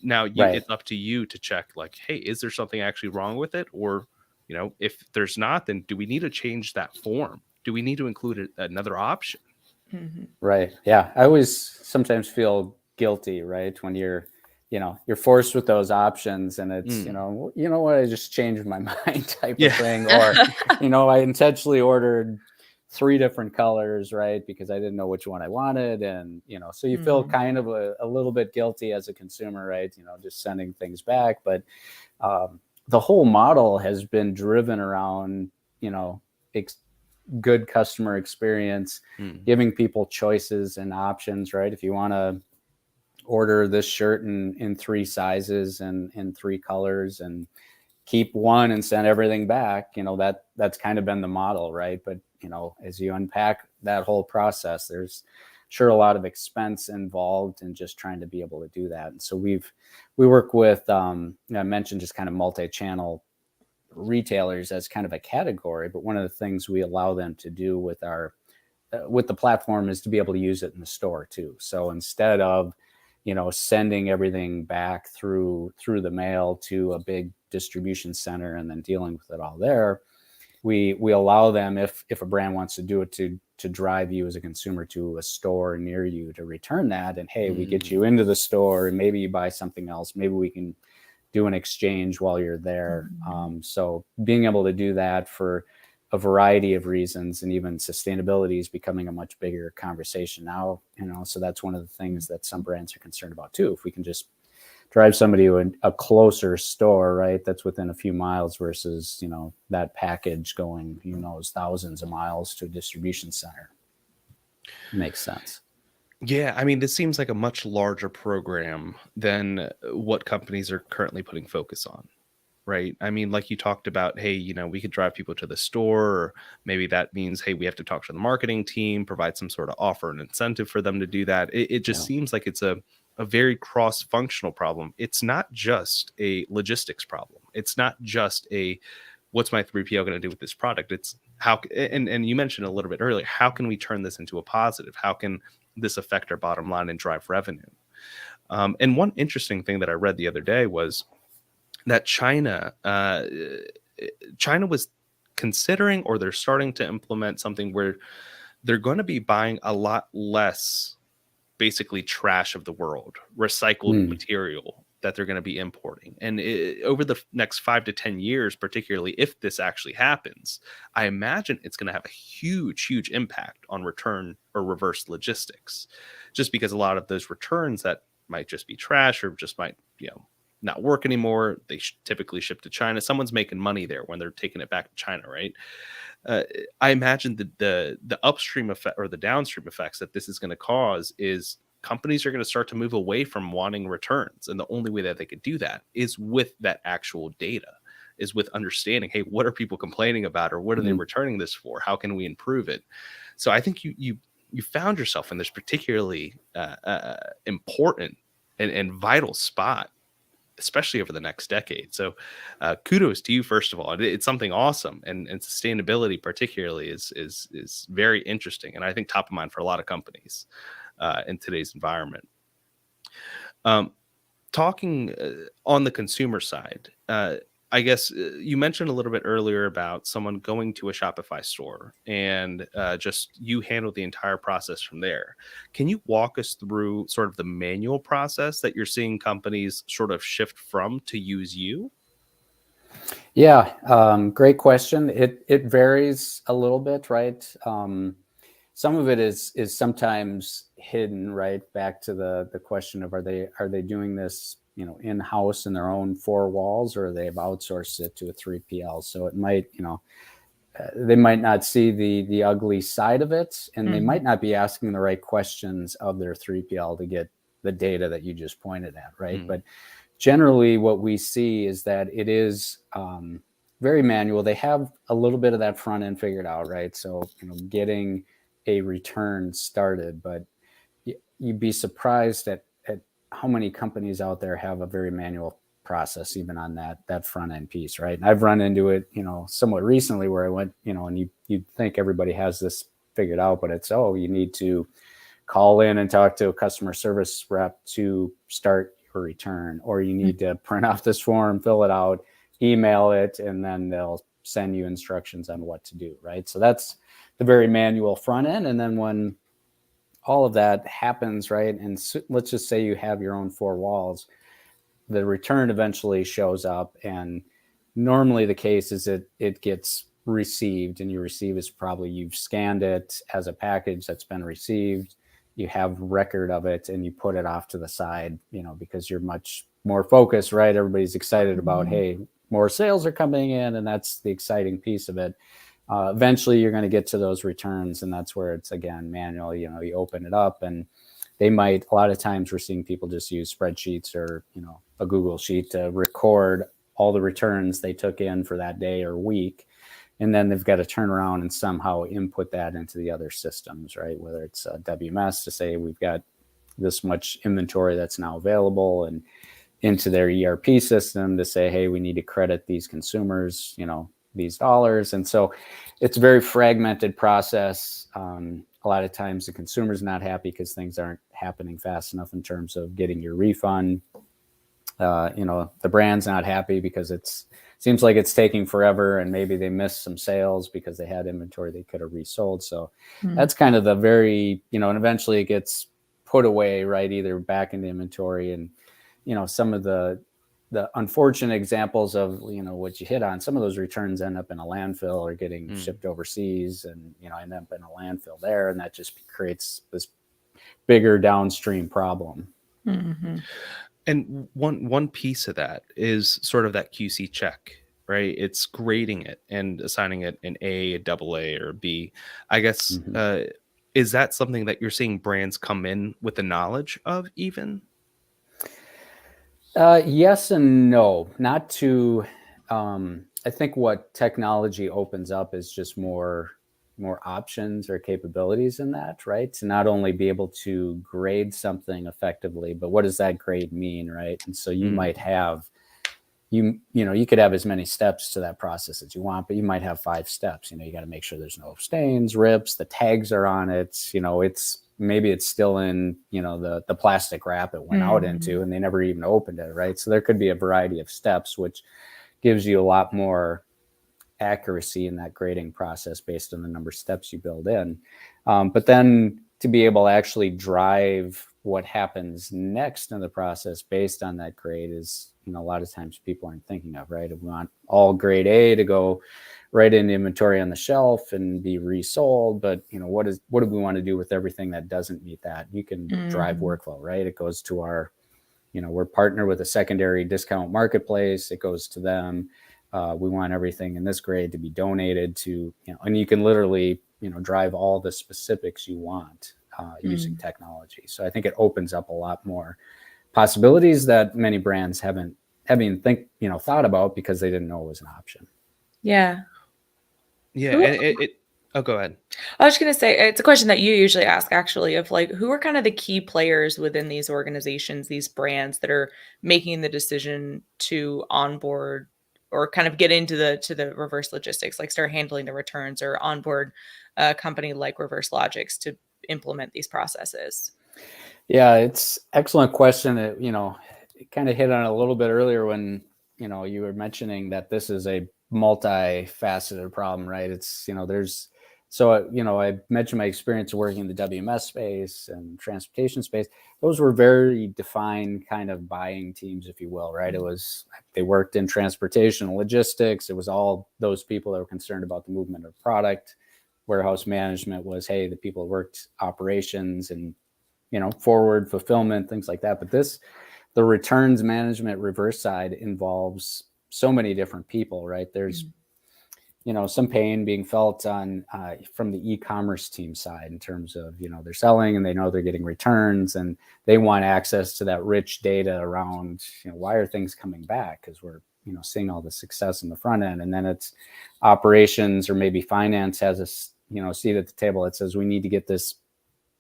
Now it's up to you to check like, hey, is there something actually wrong with it? Or, you know, if there's not, then do we need to change that form? Do we need to include another option? Right. Yeah. I always sometimes feel guilty, right, when you're forced with those options, and it's, you know what, I just changed my mind type of thing. Or, you know, I intentionally ordered 3 different colors, right, because I didn't know which one I wanted. And, you know, so you feel kind of a little bit guilty as a consumer, right, you know, just sending things back. But the whole model has been driven around, you know, good customer experience, giving people choices and options, right? If you want to order this shirt in 3 sizes and in 3 colors, and keep one and send everything back, you know, that's kind of been the model, right? But, you know, as you unpack that whole process, there's sure a lot of expense involved in just trying to be able to do that. And so we work with, I mentioned just kind of multi-channel retailers as kind of a category, but one of the things we allow them to do with the platform is to be able to use it in the store too. So instead of, you know, sending everything back through the mail to a big distribution center and then dealing with it all there, we allow them, if a brand wants to do it, to drive you as a consumer to a store near you to return that. And hey, we get you into the store, and maybe you buy something else, maybe we can do an exchange while you're there. So being able to do that for a variety of reasons, and even sustainability is becoming a much bigger conversation now, you know, so that's one of the things that some brands are concerned about too. If we can just drive somebody to a closer store, right, that's within a few miles, versus, you know, that package going, who knows, thousands of miles to a distribution center. Makes sense. Yeah, I mean, this seems like a much larger program than what companies are currently putting focus on, right? I mean, like you talked about, hey, you know, we could drive people to the store, or maybe that means, hey, we have to talk to the marketing team, provide some sort of offer and incentive for them to do that. It just seems like it's a very cross-functional problem. It's not just a logistics problem. It's not just a, what's my 3PL going to do with this product? It's how, and you mentioned a little bit earlier, how can we turn this into a positive? How can this affect our bottom line and drive revenue? And one interesting thing that I read the other day was that China was considering, or they're starting to implement something where they're going to be buying a lot less basically trash of the world, recycled material that they're going to be importing. And over the next 5 to 10 years, particularly if this actually happens, I imagine it's going to have a huge impact on return or reverse logistics, just because a lot of those returns that might just be trash or just might, not work anymore. They typically ship to China. Someone's making money there when they're taking it back to China, right? I imagine the upstream effect or the downstream effects that this is going to cause is companies are going to start to move away from wanting returns. And the only way that they could do that is with that actual data, is with understanding, hey, what are people complaining about, or what are they returning this for? How can we improve it? So I think you found yourself in this particularly important and vital spot, especially over the next decade. So kudos to you, first of all. It's something awesome, and sustainability particularly is very interesting, and I think top of mind for a lot of companies in today's environment. Talking on the consumer side, I guess you mentioned a little bit earlier about someone going to a Shopify store and just you handle the entire process from there. Can you walk us through sort of the manual process that you're seeing companies sort of shift from to use you? Yeah, great question. It varies a little bit, right? Some of it is sometimes hidden, right? Back to the question of are they doing this, in-house in their own four walls, or they've outsourced it to a 3PL? So it might, they might not see the ugly side of it, and they might not be asking the right questions of their 3PL to get the data that you just pointed at, right? But generally what we see is that it is very manual. They have a little bit of that front end figured out, right? So, getting a return started, but you'd be surprised at how many companies out there have a very manual process, even on that front end piece, right? And I've run into it, somewhat recently, where I went, and you'd think everybody has this figured out, but it's, you need to call in and talk to a customer service rep to start your return, or you need to print off this form, fill it out, email it, and then they'll send you instructions on what to do, right? So that's the very manual front end. And then when all of that happens, right, and let's just say you have your own four walls, the return eventually shows up, and normally the case is it gets received, and you receive is probably you've scanned it as a package that's been received, you have record of it, and you put it off to the side, because you're much more focused, right? Everybody's excited about, hey, more sales are coming in, and that's the exciting piece of it. Eventually you're going to get to those returns, and that's where it's, again, manual. You open it up, and they might, a lot of times we're seeing people just use spreadsheets or, a Google sheet to record all the returns they took in for that day or week. And then they've got to turn around and somehow input that into the other systems, right? Whether it's a WMS to say we've got this much inventory that's now available, and into their ERP system to say, hey, we need to credit these consumers, these dollars. And so it's a very fragmented process. A lot of times the consumer's not happy because things aren't happening fast enough in terms of getting your refund. The brand's not happy because seems like it's taking forever, and maybe they missed some sales because they had inventory they could have resold. So that's kind of the very, and eventually it gets put away, right? Either back into inventory. And, some of the unfortunate examples of, what you hit on, some of those returns end up in a landfill or getting shipped overseas, and, end up in a landfill there. And that just creates this bigger downstream problem. And one piece of that is sort of that QC check, right? It's grading it and assigning it an A, AA, or a B. I guess, is that something that you're seeing brands come in with the knowledge of even? Yes and no. Not to, I think what technology opens up is just more options or capabilities in that, right? To not only be able to grade something effectively, but what does that grade mean, right? And so you might have, you could have as many steps to that process as you want, but you might have 5 steps. You got to make sure there's no stains, rips, the tags are on it. Maybe it's still in, the plastic wrap it went out into, and they never even opened it, right? So there could be a variety of steps, which gives you a lot more accuracy in that grading process based on the number of steps you build in. But then to be able to actually drive what happens next in the process based on that grade is, a lot of times people aren't thinking of, right? If we want all grade A to go right into inventory on the shelf and be resold, but what do we want to do with everything that doesn't meet that? You can drive workflow, right? It goes to our, we're partnered with a secondary discount marketplace. It goes to them. We want everything in this grade to be donated to, and you can literally, drive all the specifics you want using technology. So I think it opens up a lot more possibilities that many brands haven't thought about because they didn't know it was an option. Yeah. Yeah. And oh, go ahead. I was going to say, it's a question that you usually ask, actually, of like, who are kind of the key players within these organizations, these brands that are making the decision to onboard or kind of get into the reverse logistics, like start handling the returns or onboard a company like ReverseLogix to implement these processes? Yeah, it's excellent question. It kind of hit on it a little bit earlier when, you were mentioning that this is a multifaceted problem, right? It's, I mentioned my experience working in the WMS space and transportation space. Those were very defined kind of buying teams, if you will, right? They worked in transportation and logistics. It was all those people that were concerned about the movement of product. Warehouse management was, hey, the people who worked operations and, forward fulfillment, things like that. But the returns management reverse side involves so many different people, right? There's, some pain being felt on from the e-commerce team side in terms of, they're selling and they know they're getting returns and they want access to that rich data around, why are things coming back? Because we're, seeing all the success in the front end. And then it's operations or maybe finance has a, seat at the table that says we need to get this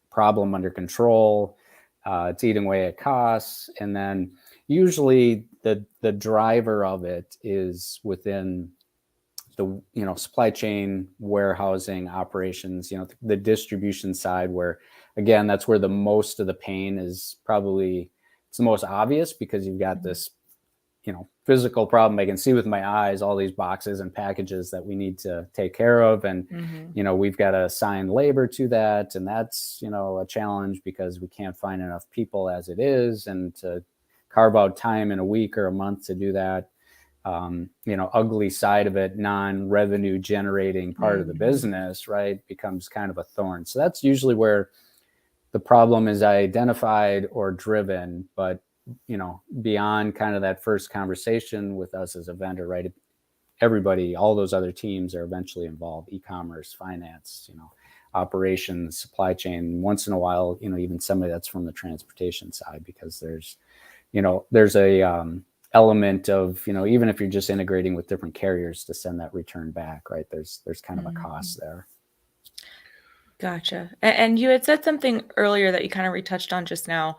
problem under control. It's eating away at costs. And then usually the driver of it is within the supply chain, warehousing operations, the distribution side, where again, that's where the most of the pain is. Probably it's the most obvious because you've got this physical problem. I can see with my eyes all these boxes and packages that we need to take care of, and we've got to assign labor to that, and that's a challenge because we can't find enough people as it is, and to carve out time in a week or a month to do that. Ugly side of it, non-revenue generating part of the business, right, becomes kind of a thorn. So that's usually where the problem is identified or driven. But, beyond kind of that first conversation with us as a vendor, right, everybody, all those other teams are eventually involved: e-commerce, finance, operations, supply chain, once in a while, even somebody that's from the transportation side, because there's a element of, even if you're just integrating with different carriers to send that return back, right, there's kind of a cost there. Gotcha. And you had said something earlier that you kind of retouched on just now,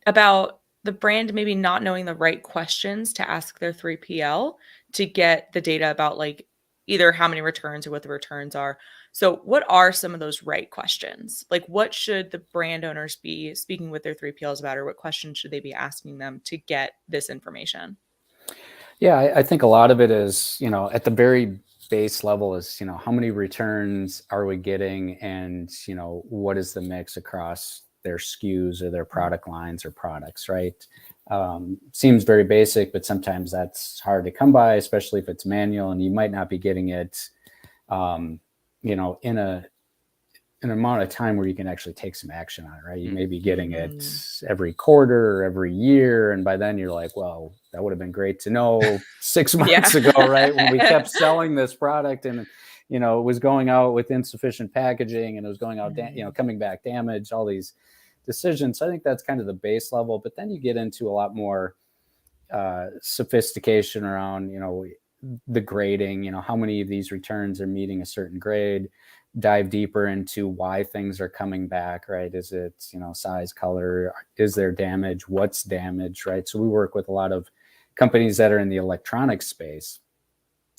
about the brand maybe not knowing the right questions to ask their 3PL to get the data about like either how many returns or what the returns are. So what are some of those right questions? Like, what should the brand owners be speaking with their 3PLs about, or what questions should they be asking them to get this information? Yeah, I think a lot of it is, at the very base level is, how many returns are we getting, and, what is the mix across their SKUs or their product lines or products, right? Seems very basic, but sometimes that's hard to come by, especially if it's manual, and you might not be getting it, in an amount of time where you can actually take some action on it, right? You may be getting it every quarter or every year, and by then you're like, well, that would have been great to know 6 months ago, right? When we kept selling this product and it was going out with insufficient packaging and it was going out, coming back damaged, all these decisions. So I think that's kind of the base level, but then you get into a lot more sophistication around, the grading, how many of these returns are meeting a certain grade, dive deeper into why things are coming back, right? Is it, size, color, is there damage, what's damaged, right? So we work with a lot of companies that are in the electronics space,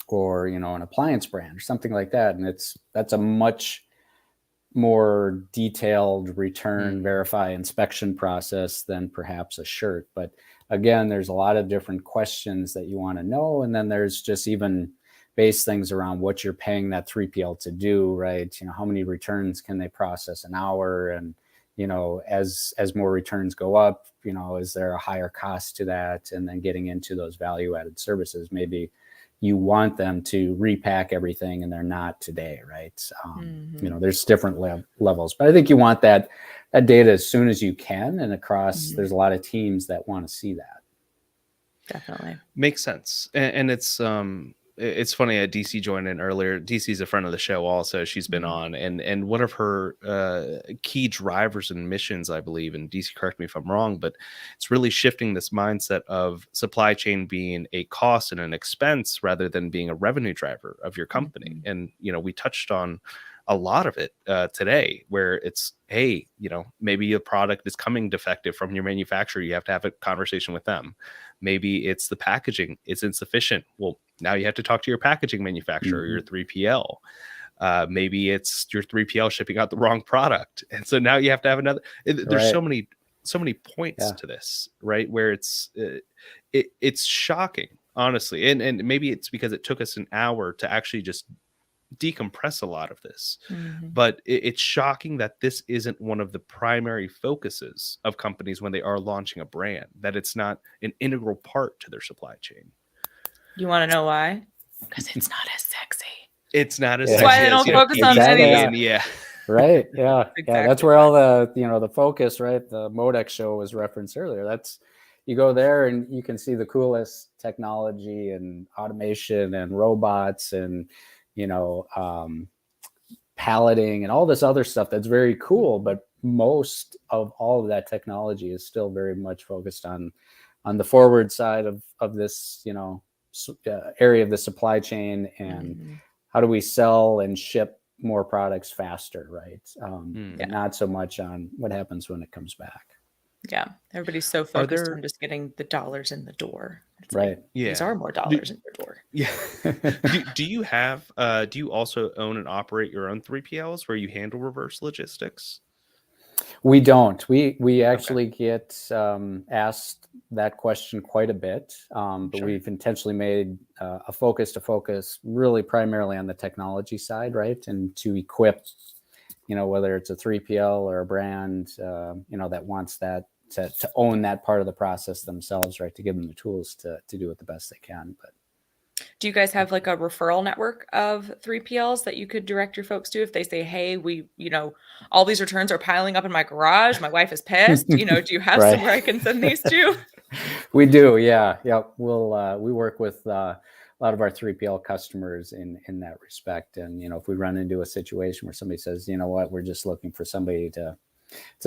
or, an appliance brand or something like that. And that's a much more detailed return, verify, inspection process than perhaps a shirt. But again, there's a lot of different questions that you want to know. And then there's just even base things around what you're paying that 3PL to do, right? How many returns can they process an hour? And, as more returns go up, is there a higher cost to that? And then getting into those value added services, maybe you want them to repack everything and they're not today, right? There's different levels, but I think you want that data as soon as you can, and across, there's a lot of teams that want to see that. Definitely makes sense. And it's funny, DC joined in earlier. DC's a friend of the show also. She's been on, and one of her key drivers and missions, I believe, and DC, correct me if I'm wrong, but it's really shifting this mindset of supply chain being a cost and an expense rather than being a revenue driver of your company. And we touched on a lot of it today, where it's, hey, maybe a product is coming defective from your manufacturer. You have to have a conversation with them. Maybe it's the packaging is insufficient. Well, now you have to talk to your packaging manufacturer, your 3PL. Maybe it's your 3PL shipping out the wrong product, and so now you have to have another. There's so many points to this, right? Where it's shocking, honestly, and maybe it's because it took us an hour to actually just decompress a lot of this, but it's shocking that this isn't one of the primary focuses of companies when they are launching a brand, that it's not an integral part to their supply chain. You want to know why? Because it's not as sexy. It's not as That's sexy why they don't as, focus on any. Right. Yeah. Exactly. Yeah. That's where all the focus, right? The Modex show was referenced earlier. You go there and you can see the coolest technology and automation and robots and, palleting and all this other stuff that's very cool. But most of all of that technology is still very much focused on the forward side of this, area of the supply chain, and how do we sell and ship more products faster, right? And not so much on what happens when it comes back. Yeah, everybody's so focused on just getting the dollars in the door. It's right. These are more dollars in your door. Yeah. Do you have? Do you also own and operate your own 3PLs where you handle reverse logistics? We don't. We actually get asked that question quite a bit, but we've intentionally made a focus really primarily on the technology side, right? And to equip, whether it's a 3PL or a brand, that wants that to own that part of the process themselves, right? To give them the tools to do it the best they can. But do you guys have like a referral network of 3PLs that you could direct your folks to if they say, hey, all these returns are piling up in my garage, my wife is pissed, do you have somewhere I can send these to? We do. Yeah. We work with a lot of our 3PL customers in that respect. And, if we run into a situation where somebody says, you know what, we're just looking for somebody to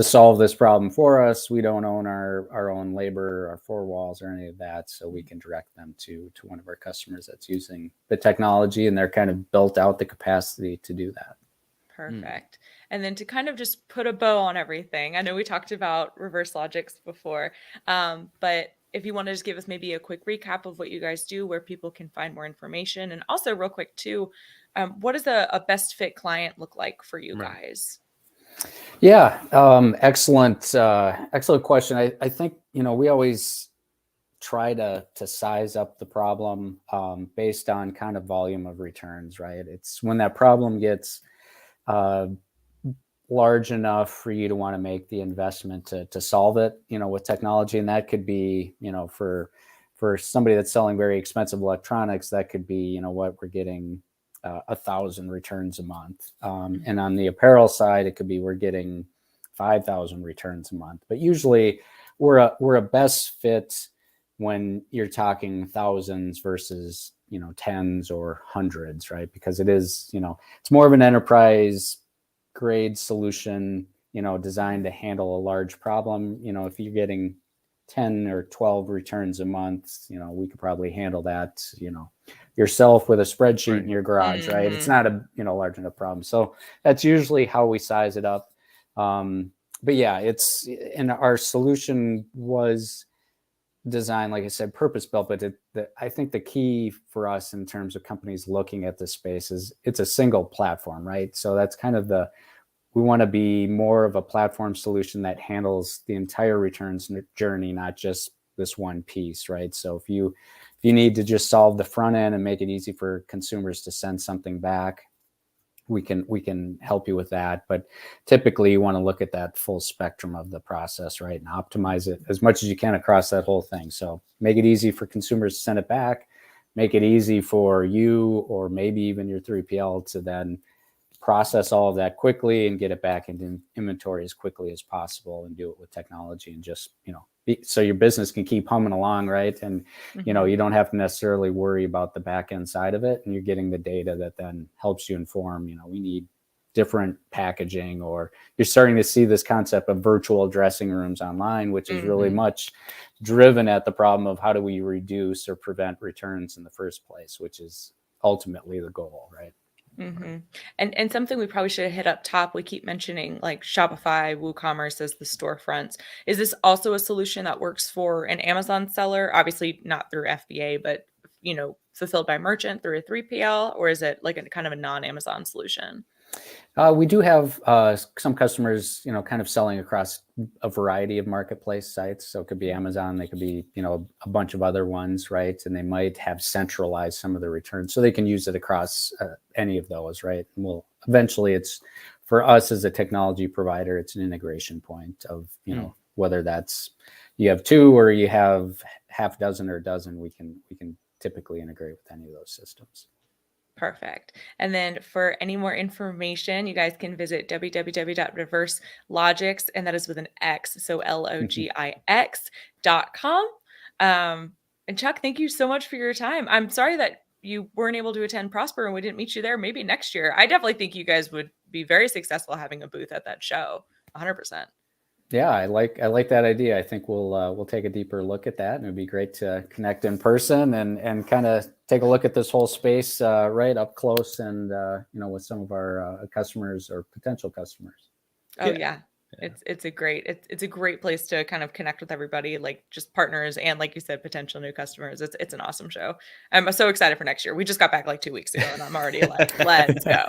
solve this problem for us. We don't own our own labor, our four walls, or any of that. So we can direct them to one of our customers that's using the technology, and they're kind of built out the capacity to do that. Perfect. And then to kind of just put a bow on everything, I know we talked about ReverseLogix before, but if you want to just give us maybe a quick recap of what you guys do, where people can find more information, and also real quick too, what does a best fit client look like for you guys? Yeah. Excellent question. I think, we always try to size up the problem based on kind of volume of returns, right? It's when that problem gets large enough for you to want to make the investment to solve it, with technology. And that could be, for somebody that's selling very expensive electronics, that could be, what we're getting 1,000 returns a month. And on the apparel side, it could be we're getting 5,000 returns a month. But usually we're a best fit when you're talking thousands versus, tens or hundreds, right? Because it is, it's more of an enterprise grade solution, designed to handle a large problem. If you're getting 10 or 12 returns a month, we could probably handle that, yourself with a spreadsheet in your garage, right? It's not a, large enough problem. So that's usually how we size it up. But yeah, and our solution was designed, like I said, purpose built, but I think the key for us in terms of companies looking at this space is it's a single platform, right? So that's kind of we want to be more of a platform solution that handles the entire returns journey, not just this one piece, right? So if you need to just solve the front end and make it easy for consumers to send something back, we can help you with that. But typically you want to look at that full spectrum of the process, right? And optimize it as much as you can across that whole thing. So make it easy for consumers to send it back, make it easy for you or maybe even your 3PL to then process all of that quickly and get it back into inventory as quickly as possible, and do it with technology, and just, so your business can keep humming along, right? And, you don't have to necessarily worry about the back end side of it, and you're getting the data that then helps you inform, we need different packaging, or you're starting to see this concept of virtual dressing rooms online, which is really much driven at the problem of how do we reduce or prevent returns in the first place, which is ultimately the goal, right? And something we probably should have hit up top, we keep mentioning like Shopify, WooCommerce as the storefronts. Is this also a solution that works for an Amazon seller? Obviously not through FBA, but fulfilled by merchant through a 3PL, or is it like a kind of a non-Amazon solution? We do have some customers, kind of selling across a variety of marketplace sites. So it could be Amazon, they could be, a bunch of other ones, right? And they might have centralized some of the returns, so they can use it across any of those, right? And eventually, it's for us as a technology provider, it's an integration point of, whether that's you have 2 or you have half dozen or a dozen, we can typically integrate with any of those systems. Perfect. And then for any more information, you guys can visit www.ReverseLogix, and that is with an X, so LOGIX.com. And Chuck, thank you so much for your time. I'm sorry that you weren't able to attend Prosper and we didn't meet you there. Maybe next year. I definitely think you guys would be very successful having a booth at that show. 100%. Yeah, I like that idea. I think we'll take a deeper look at that, and it'd be great to connect in person and kind of take a look at this whole space right up close, and with some of our customers or potential customers. Oh yeah. It's a great place to kind of connect with everybody, like just partners and, like you said, potential new customers. It's an awesome show. I'm so excited for next year. We just got back like 2 weeks ago, and I'm already like, let's go.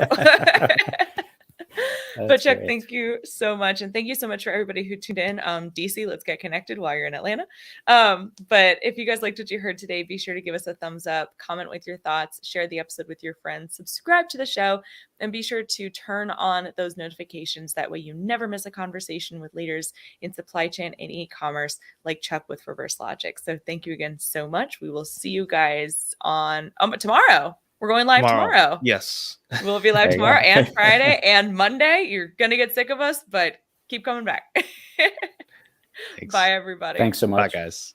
But Chuck, great. Thank you so much. And thank you so much for everybody who tuned in. DC, let's get connected while you're in Atlanta. But if you guys liked what you heard today, be sure to give us a thumbs up, comment with your thoughts, share the episode with your friends, subscribe to the show, and be sure to turn on those notifications. That way you never miss a conversation with leaders in supply chain and e-commerce like Chuck with ReverseLogix. So thank you again so much. We will see you guys on tomorrow. We're going live tomorrow. Yes. We'll be live tomorrow and Friday and Monday. You're going to get sick of us, but keep coming back. Bye, everybody. Thanks so much. Bye, guys.